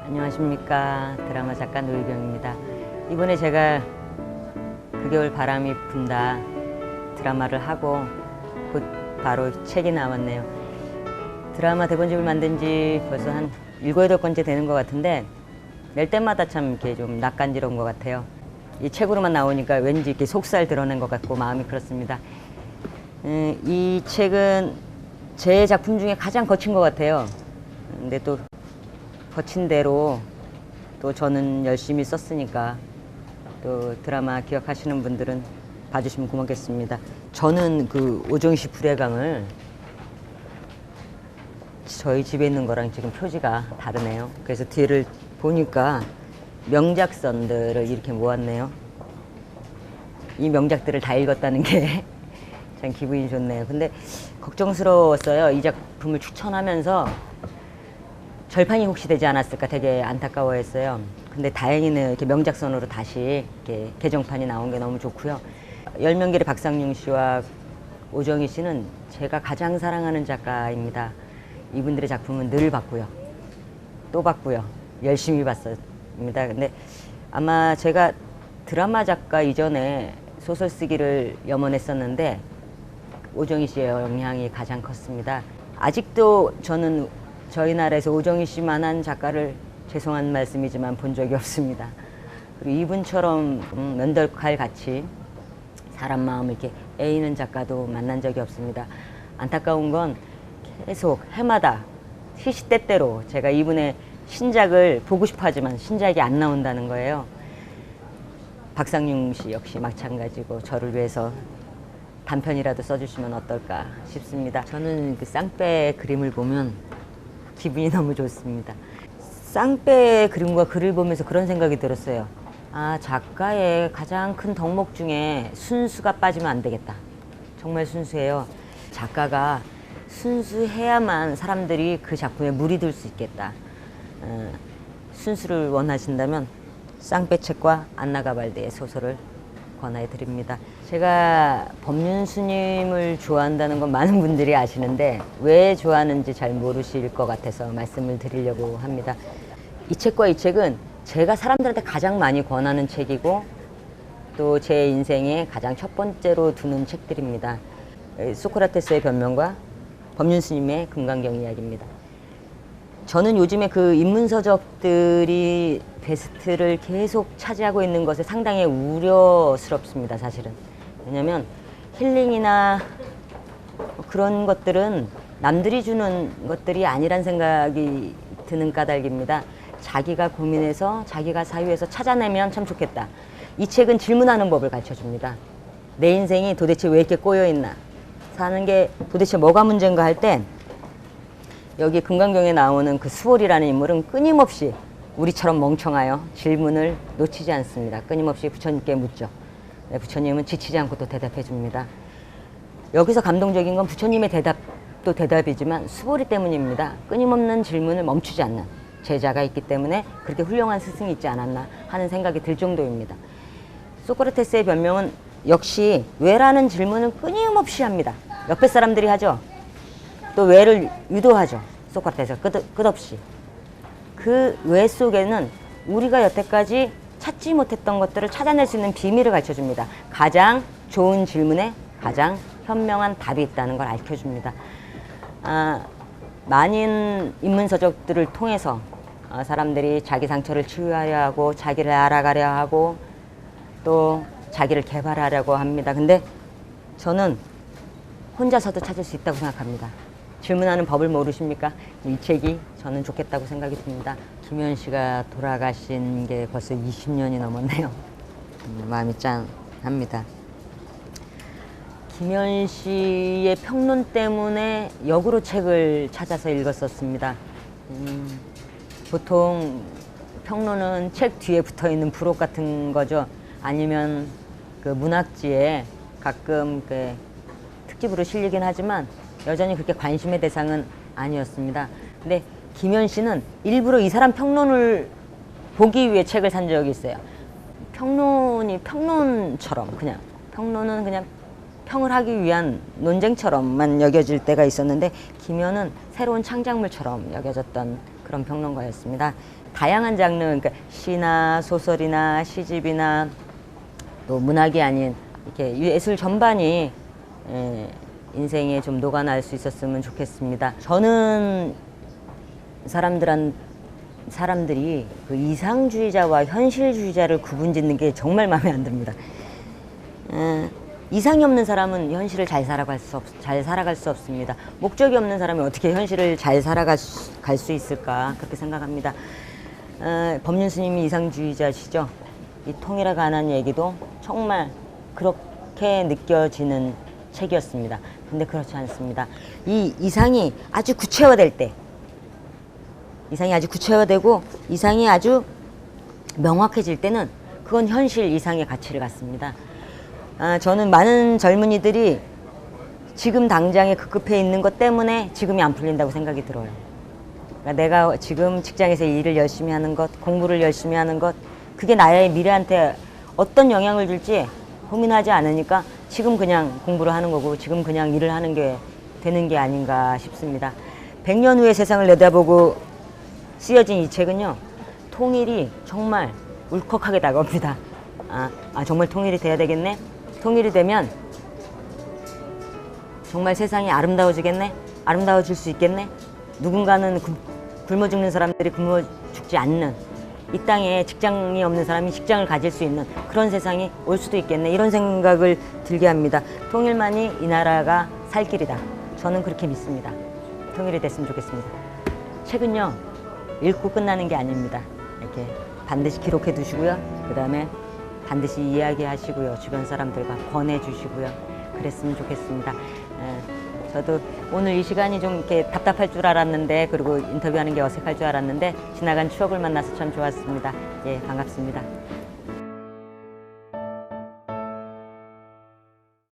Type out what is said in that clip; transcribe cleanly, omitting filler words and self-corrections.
안녕하십니까. 드라마 작가 노희경입니다. 이번에 제가 그 겨울 바람이 분다 드라마를 하고 곧 바로 책이 나왔네요. 드라마 대본집을 만든 지 벌써 한 7, 8번째 되는 것 같은데 낼 때마다 참 이렇게 좀 낯간지러운 것 같아요. 이 책으로만 나오니까 왠지 이렇게 속살 드러낸 것 같고 마음이 그렇습니다. 이 책은 제 작품 중에 가장 거친 것 같아요. 근데 또 거친 대로 또 저는 열심히 썼으니까 또 드라마 기억하시는 분들은 봐주시면 고맙겠습니다. 저는 그 오정희 씨 불해강을 저희 집에 있는 거랑 지금 표지가 다르네요. 그래서 뒤를 보니까 명작선들을 이렇게 모았네요. 이 명작들을 다 읽었다는 게 참 기분이 좋네요. 근데 걱정스러웠어요. 이 작품을 추천하면서 절판이 혹시 되지 않았을까 되게 안타까워했어요. 근데 다행히는 이렇게 명작선으로 다시 이렇게 개정판이 나온 게 너무 좋고요. 열명길의 박상용 씨와 오정희 씨는 제가 가장 사랑하는 작가입니다. 이분들의 작품은 늘 봤고요. 또 봤고요. 열심히 봤습니다. 근데 아마 제가 드라마 작가 이전에 소설 쓰기를 염원했었는데 오정희 씨의 영향이 가장 컸습니다. 아직도 저는 저희 나라에서 오정희 씨만한 작가를 죄송한 말씀이지만 본 적이 없습니다. 그리고 이분처럼 면도칼 같이 사람 마음을 이렇게 애이는 작가도 만난 적이 없습니다. 안타까운 건 계속 해마다 시시때때로 제가 이분의 신작을 보고 싶어 하지만 신작이 안 나온다는 거예요. 박상용 씨 역시 마찬가지고 저를 위해서 단편이라도 써주시면 어떨까 싶습니다. 저는 그 쌍배 그림을 보면 기분이 너무 좋습니다. 쌍배 그림과 글을 보면서 그런 생각이 들었어요. 아, 작가의 가장 큰 덕목 중에 순수가 빠지면 안 되겠다. 정말 순수해요. 작가가 순수해야만 사람들이 그 작품에 물이 들 수 있겠다. 순수를 원하신다면 쌍배책과 안나가발디의 소설을 권해 드립니다. 제가 법륜스님을 좋아한다는 건 많은 분들이 아시는데 왜 좋아하는지 잘 모르실 것 같아서 말씀을 드리려고 합니다. 이 책과 이 책은 제가 사람들한테 가장 많이 권하는 책이고 또 제 인생에 가장 첫 번째로 두는 책들입니다. 소크라테스의 변명과 법륜스님의 금강경 이야기입니다. 저는 요즘에 그 인문서적들이 베스트를 계속 차지하고 있는 것에 상당히 우려스럽습니다, 사실은. 왜냐면 힐링이나 그런 것들은 남들이 주는 것들이 아니란 생각이 드는 까닭입니다. 자기가 고민해서 자기가 사유해서 찾아내면 참 좋겠다. 이 책은 질문하는 법을 가르쳐줍니다. 내 인생이 도대체 왜 이렇게 꼬여있나? 사는 게 도대체 뭐가 문제인가 할 때 여기 금강경에 나오는 그 수월이라는 인물은 끊임없이 우리처럼 멍청하여 질문을 놓치지 않습니다. 끊임없이 부처님께 묻죠. 네, 부처님은 지치지 않고 또 대답해 줍니다. 여기서 감동적인 건 부처님의 대답도 대답이지만 수월이 때문입니다. 끊임없는 질문을 멈추지 않는 제자가 있기 때문에 그렇게 훌륭한 스승이 있지 않았나 하는 생각이 들 정도입니다. 소크라테스의 변명은 역시 왜라는 질문을 끊임없이 합니다. 옆에 사람들이 하죠. 또 왜를 유도하죠. 소크라테스가 끝없이. 그 왜 속에는 우리가 여태까지 찾지 못했던 것들을 찾아낼 수 있는 비밀을 가르쳐줍니다. 가장 좋은 질문에 가장 현명한 답이 있다는 걸 알려줍니다. 많은 인문서적들을 통해서 사람들이 자기 상처를 치유하려 하고 자기를 알아가려 하고 또 자기를 개발하려고 합니다. 근데 저는 혼자서도 찾을 수 있다고 생각합니다. 질문하는 법을 모르십니까? 이 책이 저는 좋겠다고 생각이 듭니다. 김현 씨가 돌아가신 게 벌써 20년이 넘었네요. 마음이 짠합니다. 김현 씨의 평론 때문에 역으로 책을 찾아서 읽었었습니다. 보통 평론은 책 뒤에 붙어있는 부록 같은 거죠. 아니면 그 문학지에 가끔 그 특집으로 실리긴 하지만 여전히 그렇게 관심의 대상은 아니었습니다. 근데 김현 씨는 일부러 이 사람 평론을 보기 위해 책을 산 적이 있어요. 평론이 평론처럼 그냥 평론은 그냥 평을 하기 위한 논쟁처럼만 여겨질 때가 있었는데 김현은 새로운 창작물처럼 여겨졌던 그런 평론가였습니다. 다양한 장르, 그러니까 시나 소설이나 시집이나 또 문학이 아닌 이렇게 예술 전반이 인생에 좀 녹아날 수 있었으면 좋겠습니다. 저는 사람들이 그 이상주의자와 현실주의자를 구분짓는 게 정말 마음에 안 듭니다. 이상이 없는 사람은 현실을 잘 살아갈 수 없습니다. 목적이 없는 사람이 어떻게 현실을 잘 살아갈 수 있을까 그렇게 생각합니다. 법륜 스님이 이상주의자시죠. 이 통일에 관한 얘기도 정말 그렇게 느껴지는 책이었습니다. 근데 그렇지 않습니다. 이 이상이 아주 구체화될 때, 이상이 아주 구체화되고 이상이 아주 명확해질 때는 그건 현실 이상의 가치를 갖습니다. 저는 많은 젊은이들이 지금 당장에 급급해 있는 것 때문에 지금이 안 풀린다고 생각이 들어요. 그러니까 내가 지금 직장에서 일을 열심히 하는 것, 공부를 열심히 하는 것, 그게 나의 미래한테 어떤 영향을 줄지 고민하지 않으니까 지금 그냥 공부를 하는 거고 지금 그냥 일을 하는 게 되는 게 아닌가 싶습니다. 100년 후의 세상을 내다보고 쓰여진 이 책은요, 통일이 정말 울컥하게 다가옵니다. 정말 통일이 돼야 되겠네? 통일이 되면 정말 세상이 아름다워지겠네? 아름다워질 수 있겠네? 누군가는 굶어 죽는 사람들이 굶어 죽지 않는, 이 땅에 직장이 없는 사람이 직장을 가질 수 있는 그런 세상이 올 수도 있겠네, 이런 생각을 들게 합니다. 통일만이 이 나라가 살 길이다. 저는 그렇게 믿습니다. 통일이 됐으면 좋겠습니다. 책은요, 읽고 끝나는 게 아닙니다. 이렇게 반드시 기록해 두시고요. 그 다음에 반드시 이야기하시고요. 주변 사람들과 권해주시고요. 그랬으면 좋겠습니다. 저도 오늘 이 시간이 좀 이렇게 답답할 줄 알았는데, 그리고 인터뷰하는 게 어색할 줄 알았는데, 지나간 추억을 만나서 참 좋았습니다. 예, 반갑습니다.